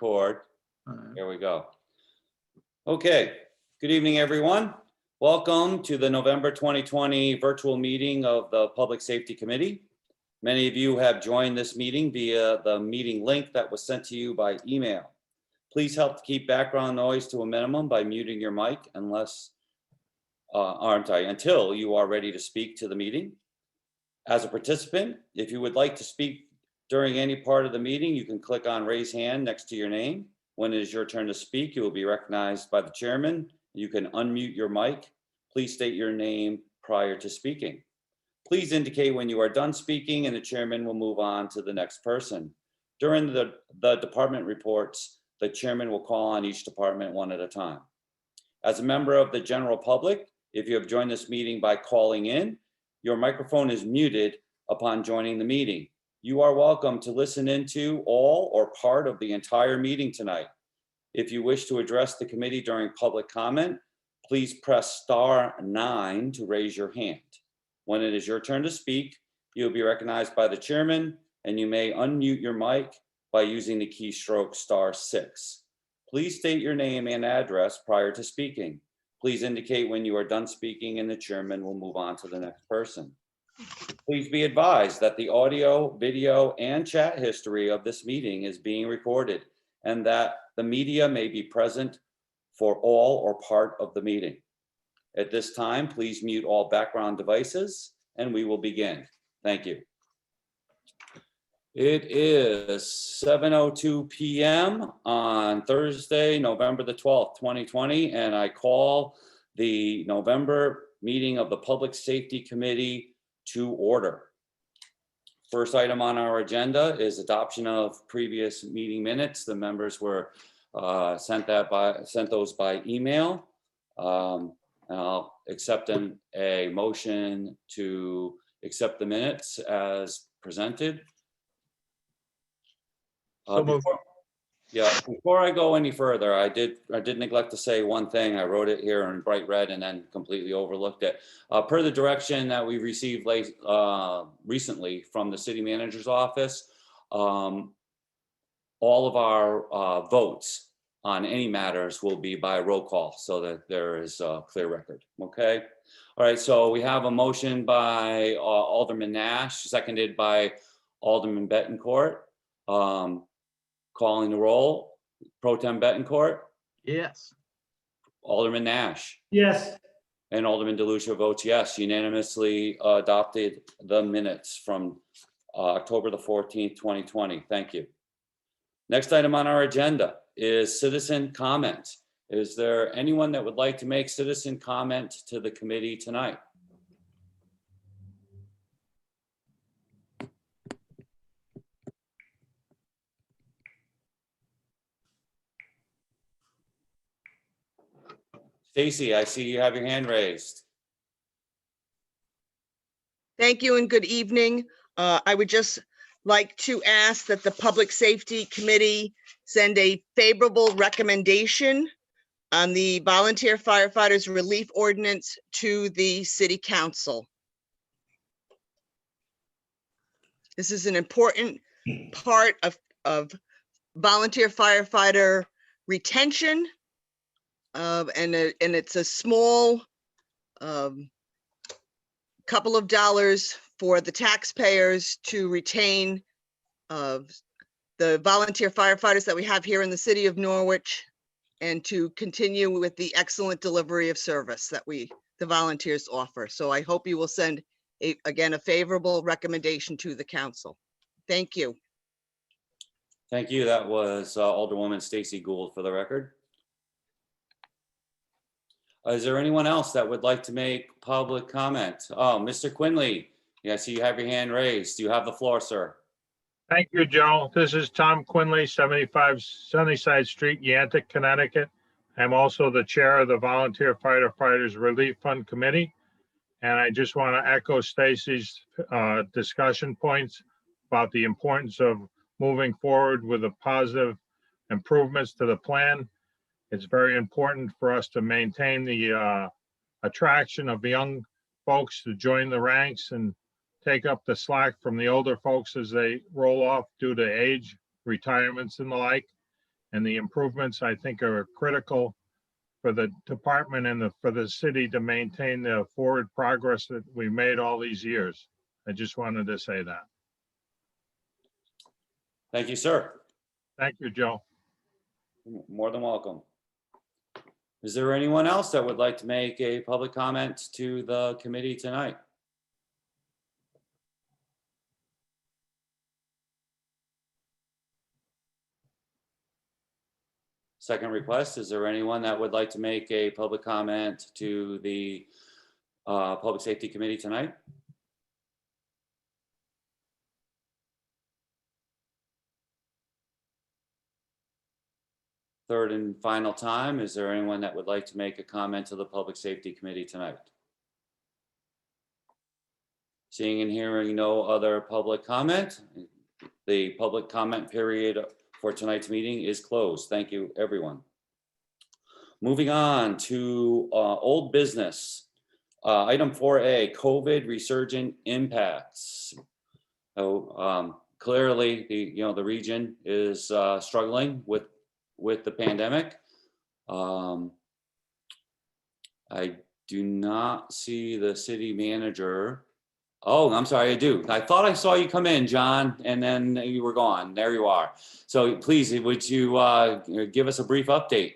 Record. There we go. Okay, good evening, everyone. Welcome to the November 2020 virtual meeting of the Public Safety Committee. Many of you have joined this meeting via the meeting link that was sent to you by email. Please help to keep background noise to a minimum by muting your mic until you are ready to speak to the meeting. As a participant, if you would like to speak during any part of the meeting, you can click on raise hand next to your name. When it is your turn to speak, you will be recognized by the chairman. You can unmute your mic. Please state your name prior to speaking. Please indicate when you are done speaking and the chairman will move on to the next person. During the department reports, the chairman will call on each department one at a time. As a member of the general public, if you have joined this meeting by calling in, your microphone is muted upon joining the meeting. You are welcome to listen into all or part of the entire meeting tonight. If you wish to address the committee during public comment, please press *9 to raise your hand. When it is your turn to speak, you'll be recognized by the chairman and you may unmute your mic by using the keystroke *6. Please state your name and address prior to speaking. Please indicate when you are done speaking and the chairman will move on to the next person. Please be advised that the audio, video, and chat history of this meeting is being recorded and that the media may be present for all or part of the meeting. At this time, please mute all background devices and we will begin. Thank you. It is 7:02 p.m. on Thursday, November the 12th, 2020, and I call the November meeting of the Public Safety Committee to order. First item on our agenda is adoption of previous meeting minutes. The members were sent those by email. I'll accept a motion to accept the minutes as presented. Before I go any further, I did neglect to say one thing. I wrote it here in bright red and then completely overlooked it. Per the direction that we received recently from the city manager's office, all of our votes on any matters will be by roll call so that there is a clear record. Okay. All right. So we have a motion by Alderman Nash, seconded by Alderman Bettencourt. Calling the roll, Pro Tem Bettencourt. Yes. Alderman Nash. Yes. And Alderman DeLucia votes yes. Unanimously adopted the minutes from October the 14th, 2020. Thank you. Next item on our agenda is citizen comment. Is there anyone that would like to make citizen comment to the committee tonight? Stacy, I see you have your hand raised. Thank you and good evening. I would just like to ask that the Public Safety Committee send a favorable recommendation on the Volunteer Firefighters Relief Ordinance to the City Council. This is an important part of volunteer firefighter retention. And it's a small couple of dollars for the taxpayers to retain the volunteer firefighters that we have here in the city of Norwich and to continue with the excellent delivery of service that the volunteers offer. So I hope you will send again a favorable recommendation to the council. Thank you. Thank you. That was Alderwoman Stacy Gould for the record. Is there anyone else that would like to make public comment? Oh, Mr. Quinley, yeah, I see you have your hand raised. You have the floor, sir. Thank you, Joe. This is Tom Quinley, 75 Sunnyside Street, Yantic, Connecticut. I'm also the chair of the Volunteer Firefighters Relief Fund Committee. And I just want to echo Stacy's discussion points about the importance of moving forward with the positive improvements to the plan. It's very important for us to maintain the attraction of young folks to join the ranks and take up the slack from the older folks as they roll off due to age, retirements and the like. And the improvements, I think, are critical for the department and for the city to maintain the forward progress that we made all these years. I just wanted to say that. Thank you, sir. Thank you, Joe. More than welcome. Is there anyone else that would like to make a public comment to the committee tonight? Second request, is there anyone that would like to make a public comment to the Public Safety Committee tonight? Third and final time, is there anyone that would like to make a comment to the Public Safety Committee tonight? Seeing and hearing no other public comment, the public comment period for tonight's meeting is closed. Thank you, everyone. Moving on to old business. Item 4A, COVID resurgent impacts. So clearly, the region is struggling with the pandemic. I do not see the city manager. Oh, I'm sorry, I do. I thought I saw you come in, John, and then you were gone. There you are. So please, would you give us a brief update?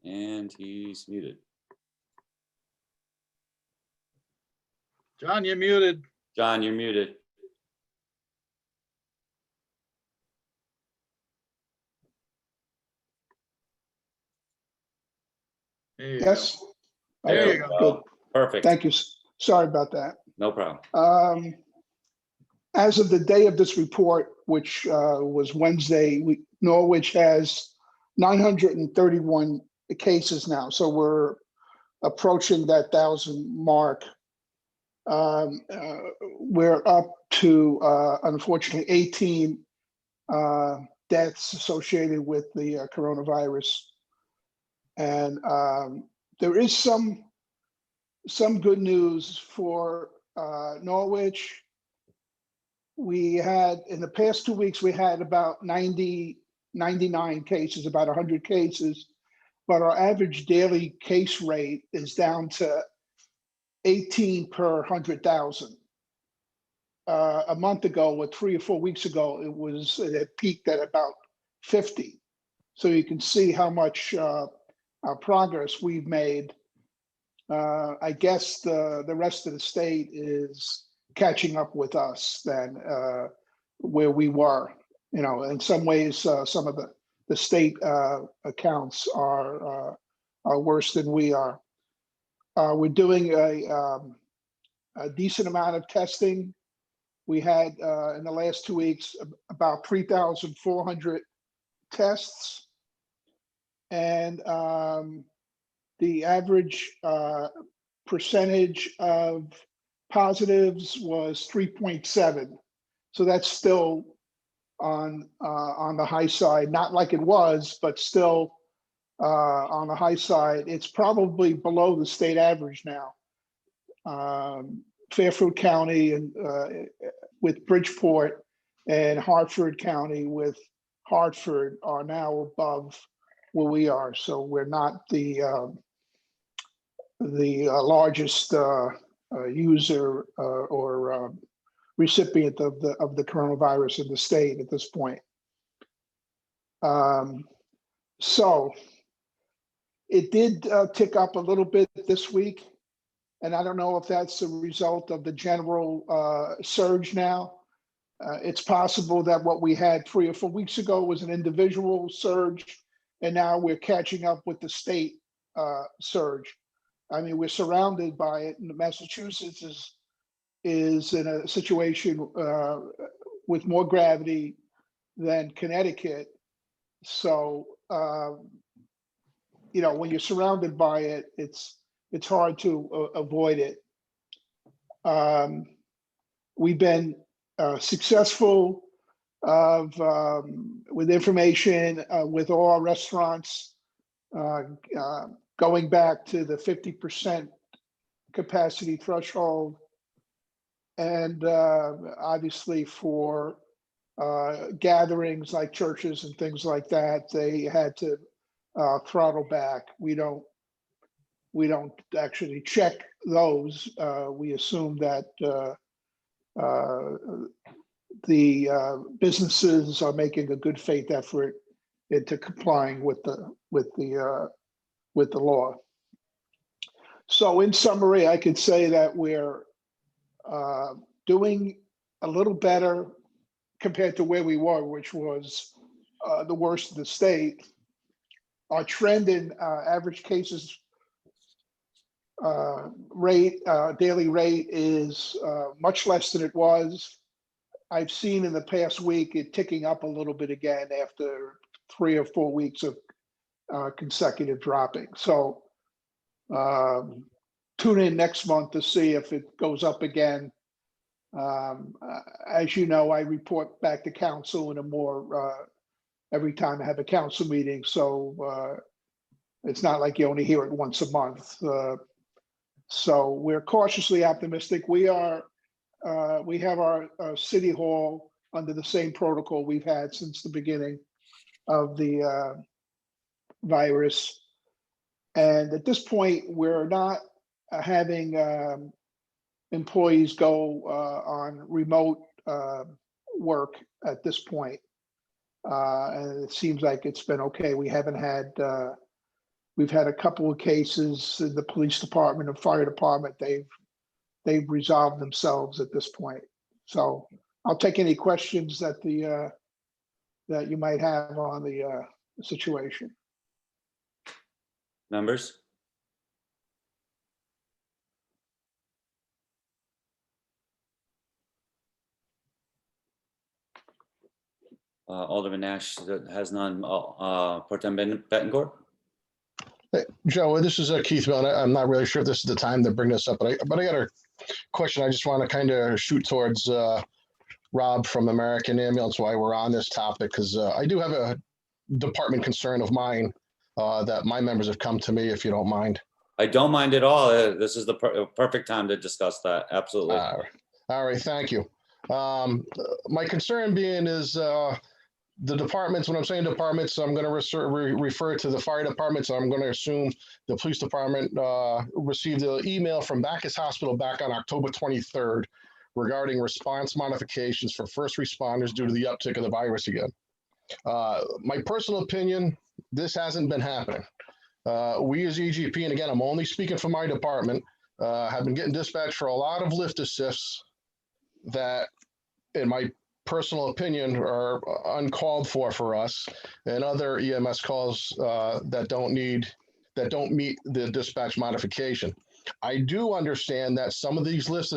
And he's muted. John, you're muted. John, you're muted. There you go. Yes. There Okay, you go. good. Perfect. Thank you. Sorry about that. No problem. As of the day of this report, which was Wednesday, Norwich has 931 cases now. So we're approaching that 1,000 mark. We're up to, unfortunately, 18 deaths associated with the coronavirus. And there is some good news for Norwich. We had, in the past 2 weeks, we had about 99 cases, about 100 cases, but our average daily case rate is down to 18 per 100,000. A month ago, or 3 or 4 weeks ago, it peaked at about 50. So you can see how much progress we've made. I guess the rest of the state is catching up with us than where we were. In some ways, some of the state accounts are worse than we are. We're doing a decent amount of testing. We had in the last 2 weeks about 3,400 tests, and the average percentage of positives was 3.7. So that's still on the high side, not like it was, but still on the high side. It's probably below the state average now. Fairfield County and with Bridgeport and Hartford County with Hartford are now above where we are. So we're not the largest user or recipient of the coronavirus in the state at this point. So it did tick up a little bit this week, and I don't know if that's a result of the general surge now. It's possible that what we had 3 or 4 weeks ago was an individual surge, and now we're catching up with the state surge. I mean, we're surrounded by it. Massachusetts is in a situation with more gravity than Connecticut. So, when you're surrounded by it, it's hard to avoid it. We've been successful with information with all our restaurants going back to the 50% capacity threshold. And obviously for gatherings like churches and things like that, they had to throttle back. We don't actually check those. We assume that the businesses are making a good faith effort into complying with the law. So in summary, I could say that we're doing a little better compared to where we were, which was the worst of the state. Our trend in average cases daily rate is much less than it was. I've seen in the past week it ticking up a little bit again after 3 or 4 weeks of consecutive dropping. So tune in next month to see if it goes up again. As you know, I report back to council in a more every time I have a council meeting. So it's not like you only hear it once a month. So we're cautiously optimistic. We have our city hall under the same protocol we've had since the beginning of the virus. And at this point, we're not having employees go on remote work at this point. And it seems like it's been okay. We haven't had, we've had a couple of cases in the police department and fire department. They've resolved themselves at this point. So I'll take any questions that that you might have on the situation. Members? Alderman Nash has none. Pro Tem Bettencourt? Hey, Joe, this is Keith Milne. I'm not really sure if this is the time to bring this up, but I got a question. I just want to kind of shoot towards Rob from American Ambulance while we're on this topic, because I do have a department concern of mine that my members have come to me, if you don't mind. I don't mind at all. This is the perfect time to discuss that. Absolutely. All right, thank you. My concern being is the departments, when I'm saying departments, I'm going to refer to the fire department. So I'm going to assume the police department received an email from Bacchus Hospital back on October 23rd regarding response modifications for first responders due to the uptick of the virus again. My personal opinion, this hasn't been happening. We as EGP, and again, I'm only speaking for my department, have been getting dispatched for a lot of lift assists that, in my personal opinion, are uncalled for us, and other EMS calls that don't meet the dispatch modification. I do understand that some of these lift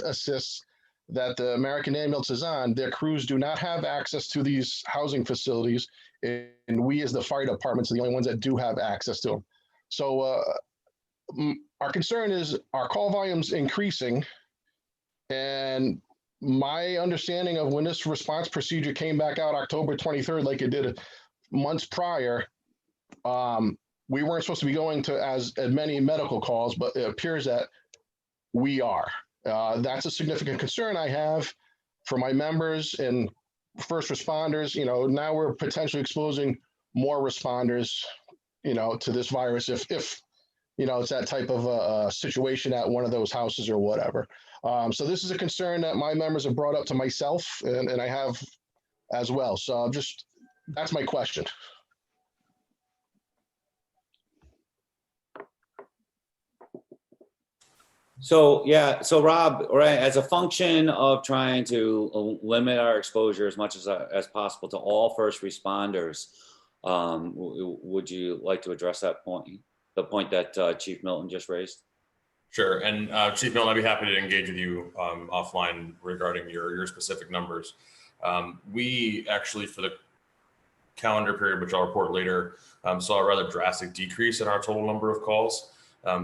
assists that the American Ambulance is on, their crews do not have access to these housing facilities, and we as the fire departments are the only ones that do have access to them. So our concern is our call volumes increasing, and my understanding of when this response procedure came back out October 23rd, like it did months prior, we weren't supposed to be going to as many medical calls, but it appears that we are. That's a significant concern I have for my members and first responders. You know, now we're potentially exposing more responders, you know, to this virus if you know, it's that type of a situation at one of those houses or whatever. So this is a concern that my members have brought up to myself, and I have as well. So just, that's my question. So, yeah, so Rob, right, as a function of trying to limit our exposure as much as possible to all first responders, would you like to address that point, the point that Chief Milton just raised? Sure, and Chief Milton, I'd be happy to engage with you offline regarding your specific numbers. We actually, for the calendar period, which I'll report later, saw a rather drastic decrease in our total number of calls.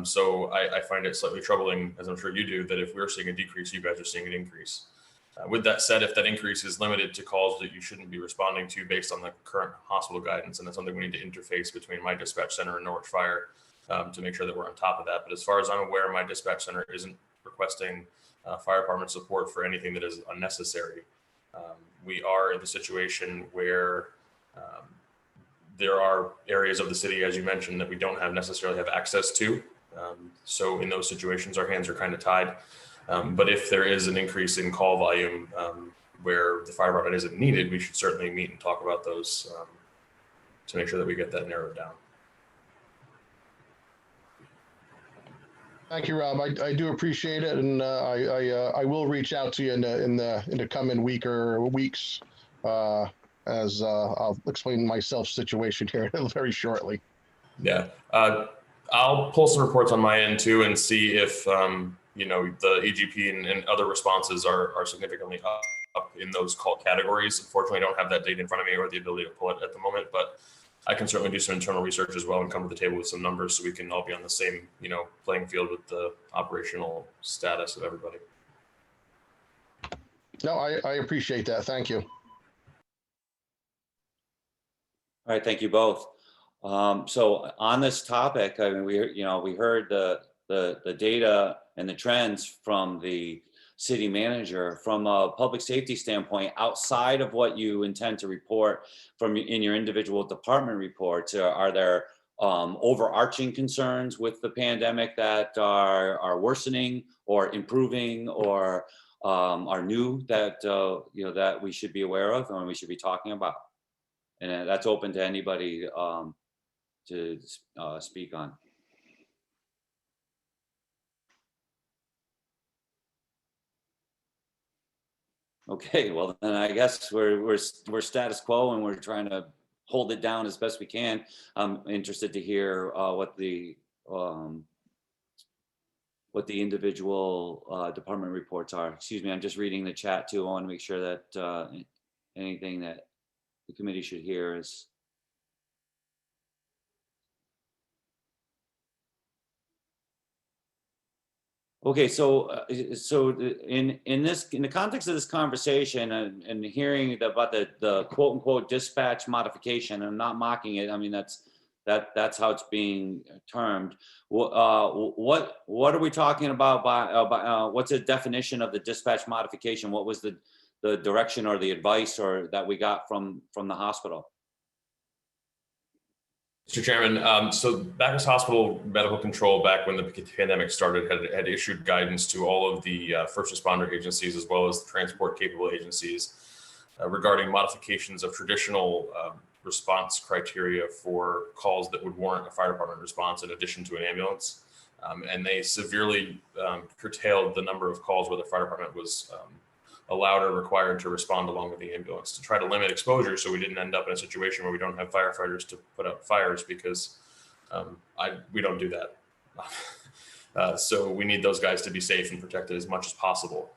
So I find it slightly troubling, as I'm sure you do, that if we're seeing a decrease, you guys are seeing an increase. With that said, if that increase is limited to calls that you shouldn't be responding to based on the current hospital guidance, and that's something we need to interface between my dispatch center and Norwich Fire to make sure that we're on top of that. But as far as I'm aware, my dispatch center isn't requesting fire department support for anything that is unnecessary. We are in the situation where there are areas of the city, as you mentioned, that we don't necessarily have access to. So in those situations, our hands are kind of tied. But if there is an increase in call volume where the fire department isn't needed, we should certainly meet and talk about those to make sure that we get that narrowed down. Thank you, Rob. I do appreciate it, and I will reach out to you in the coming week or weeks as I'll explain my situation here very shortly. Yeah, I'll pull some reports on my end too and see if you know, the EGP and other responses are significantly up in those call categories. Unfortunately, I don't have that data in front of me or the ability to pull it at the moment, but I can certainly do some internal research as well and come to the table with some numbers so we can all be on the same, you know, playing field with the operational status of everybody. No, I appreciate that. Thank you. All right, thank you both. So on this topic, I mean, we heard the data and the trends from the city manager. From a public safety standpoint, outside of what you intend to report in your individual department reports, are there overarching concerns with the pandemic that are worsening or improving or are new that you know, that we should be aware of and we should be talking about? And that's open to anybody to speak on. Okay, well then I guess we're status quo and we're trying to hold it down as best we can. I'm interested to hear what the individual department reports are. Excuse me, I'm just reading the chat too. I want to make sure that anything that the committee should hear is. Okay, so in the context of this conversation and hearing about the quote unquote dispatch modification, I'm not mocking it. I mean, that's how it's being termed. What are we talking about by what's the definition of the dispatch modification? What was the direction or the advice or that we got from the hospital? Mr. Chairman, so Bacchus Hospital Medical Control, back when the pandemic started, had issued guidance to all of the first responder agencies as well as the transport capable agencies regarding modifications of traditional response criteria for calls that would warrant a fire department response in addition to an ambulance. And they severely curtailed the number of calls where the fire department was allowed or required to respond along with the ambulance to try to limit exposure so we didn't end up in a situation where we don't have firefighters to put out fires, because we don't do that. So we need those guys to be safe and protected as much as possible.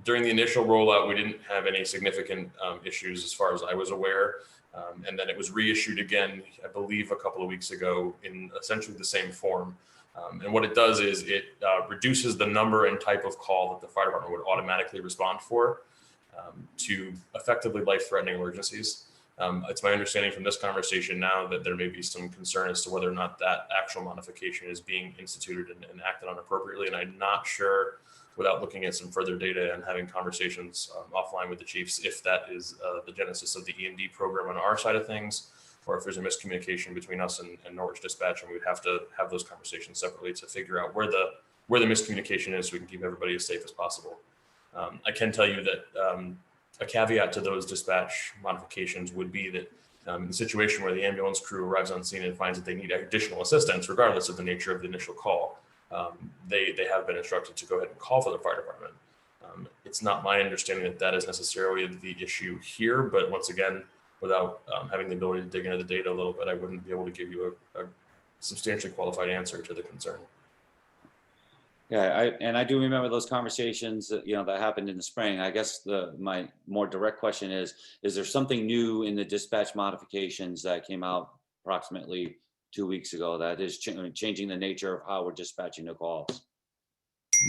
During the initial rollout, we didn't have any significant issues as far as I was aware. And then it was reissued again, I believe a couple of weeks ago, in essentially the same form. And what it does is it reduces the number and type of call that the fire department would automatically respond for to effectively life-threatening emergencies. It's my understanding from this conversation now that there may be some concern as to whether or not that actual modification is being instituted and acted on appropriately. And I'm not sure, without looking at some further data and having conversations offline with the chiefs, if that is the genesis of the EMD program on our side of things, or if there's a miscommunication between us and Norwich Dispatch, and we'd have to have those conversations separately to figure out where the miscommunication is so we can keep everybody as safe as possible. I can tell you that a caveat to those dispatch modifications would be that in the situation where the ambulance crew arrives on scene and finds that they need additional assistance, regardless of the nature of the initial call, they have been instructed to go ahead and call for the fire department. It's not my understanding that that is necessarily the issue here, but once again, without having the ability to dig into the data a little bit, I wouldn't be able to give you a substantially qualified answer to the concern. Yeah, I do remember those conversations that, you know, that happened in the spring. I guess my more direct question is there something new in the dispatch modifications that came out approximately 2 weeks ago that is changing the nature of how we're dispatching the calls?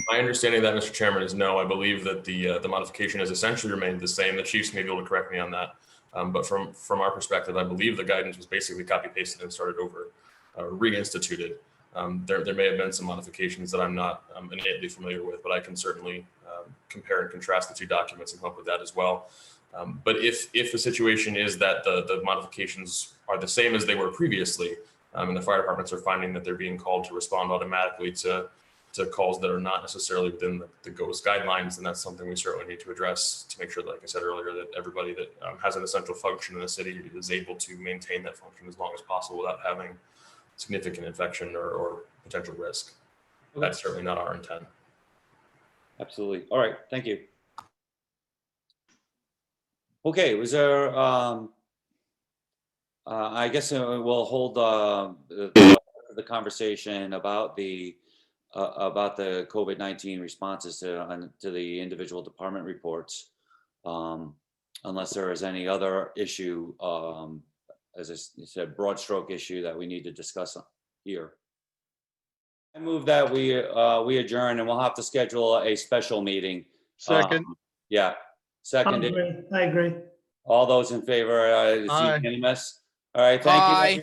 My understanding of that, Mr. Chairman, is no. I believe that the modification has essentially remained the same. The chiefs may be able to correct me on that. But from our perspective, I believe the guidance was basically copy pasted and started over, reinstituted. There may have been some modifications that I'm not innately familiar with, but I can certainly compare and contrast the two documents and come up with that as well. But if the situation is that the modifications are the same as they were previously, and the fire departments are finding that they're being called to respond automatically to calls that are not necessarily within the GOES guidelines, then that's something we certainly need to address to make sure, like I said earlier, that everybody that has an essential function in the city is able to maintain that function as long as possible without having significant infection or potential risk. That's certainly not our intent. Absolutely. All right, thank you. Okay, was there, I guess we'll hold the conversation about the COVID-19 responses to the individual department reports. Unless there is any other issue, as I said, broad stroke issue that we need to discuss here. I move that we adjourn, and we'll have to schedule a special meeting. Second. Yeah, I second. agree. I agree. All those in favor, it's Aye. unanimous. All right, thank you. Aye.